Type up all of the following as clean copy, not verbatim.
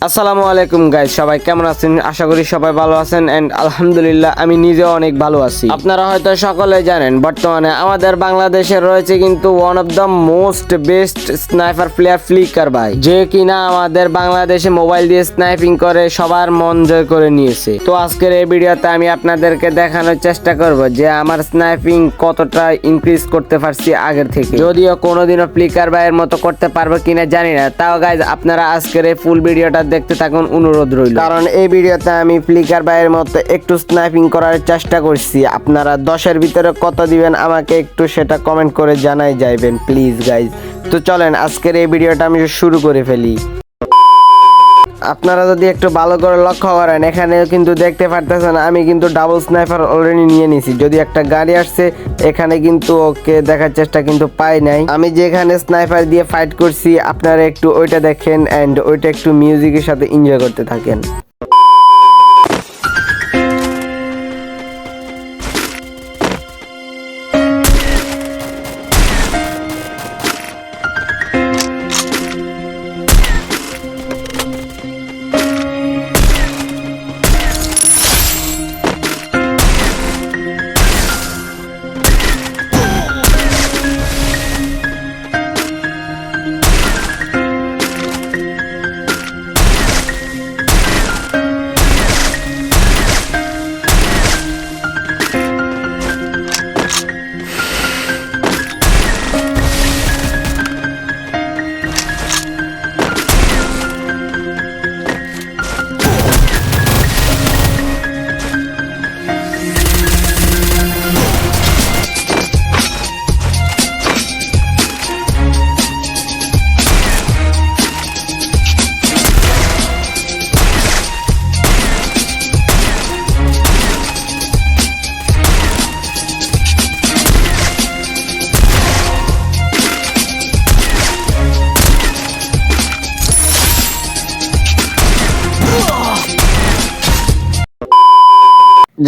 আসসালামু আলাইকুম গাইস, সবাই কেমন আছেন? আশা করি সবাই ভালো আছেন এন্ড আলহামদুলিল্লাহ আমি নিজেও অনেক ভালো আছি। আপনারা হয়তো সকলে জানেন বর্তমানে আমাদের বাংলাদেশে রয়েছে কিন্তু one of the most best sniper player flicker ভাই, যে কিনা আমাদের বাংলাদেশে মোবাইল দিয়ে স্নাইপিং করে সবার মন জয় করে নিয়েছে। তো আজকের এই ভিডিওতে আমি আপনাদেরকে দেখানোর চেষ্টা করব যে আমার স্নাইপিং কতটা ইনক্রিজ করতে পারছি আগের থেকে, যদিও কোনোদিনও ফ্লিকার ভাইয়ের মতো করতে পারবো কিনা জানি না। তাও গাইজ আপনারা আজকের এই ফুল ভিডিওটা দেখতে থাকুন, অনুরোধ রইল, কারণ এই ভিডিওতে আমি ফ্লিকার ভাইয়ের মতো একটু স্নাইপিং করার চেষ্টা করছি। আপনারা 10-এর ভিতরে কত দিবেন আমাকে একটু সেটা কমেন্ট করে জানাই যাইবেন প্লিজ গাইজ। তো চলেন আজকের এই ভিডিওটা আমি শুরু করে ফেলি। আপনারা যদি একটু ভালো করে লক্ষ্য করেন, এখানে কিন্তু দেখতে পারতেছেন আমি কিন্তু ডাবল স্নাইপার অলরেডি নিয়ে নিছি। যদি একটা গাড়ি আসছে এখানে কিন্তু ওকে দেখার চেষ্টা কিন্তু পাই নাই। আমি যেখানে স্নাইপার দিয়ে ফাইট করছি আপনারা একটু ওইটা দেখেন এন্ড ওইটা একটু মিউজিকের সাথে এনজয় করতে থাকেন।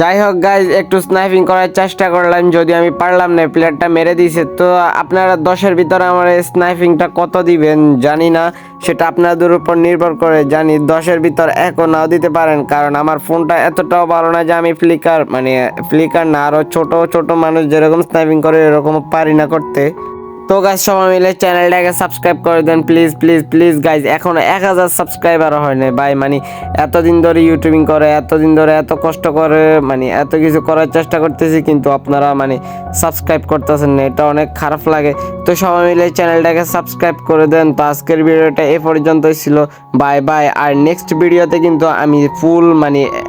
যাই হোক গাইজ, একটু স্নাইপিং করার চেষ্টা করলাম, যদি আমি পারলাম না, প্লেয়ারটা মেরে দিয়েছে। তো আপনারা 10-এর ভিতরে আমার এই স্নাইপিংটা কত দিবেন জানি না, সেটা আপনাদের উপর নির্ভর করে। জানি 10-এর ভিতর একও নাও দিতে পারেন, কারণ আমার ফোনটা এতটাও ভালো না যে আমি ফ্লিকার না, আরও ছোট ছোট মানুষ যেরকম স্নাইপিং করে এরকম পারি না করতে। তো গাইজ সবাই মিলে চ্যানেলটাকে সাবস্ক্রাইব করে দেন প্লিজ প্লিজ প্লিজ গাইজ। এখনো 1000 সাবস্ক্রাইবার হয় না ভাই। এতদিন ধরে ইউটিউবিং করে, এতদিন ধরে এত কষ্ট করে, এত কিছু করার চেষ্টা করতেছি কিন্তু আপনারা সাবস্ক্রাইব করতেছেন না, এটা অনেক খারাপ লাগে। তো সবাই মিলে চ্যানেলটাকে সাবস্ক্রাইব করে দেন। তো আজকের ভিডিওটা এ পর্যন্তই ছিল, বাই বাই। আর নেক্সট ভিডিওতে কিন্তু আমি ফুল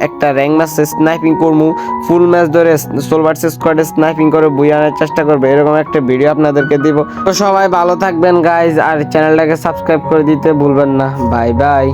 একটা র্যাঙ্ক ম্যাচ স্নাইপিং করবো, ফুল ম্যাচ ধরে সোল ভার্সেস স্কোয়াডে স্নাইপিং করে বই আনার চেষ্টা করবো, এরকম একটা ভিডিও আপনাদেরকে দিব। তো সবাই ভালো থাকবেন গাইজ, আর চ্যানেলটাকে সাবস্ক্রাইব করে দিতে ভুলবেন না। Bye bye.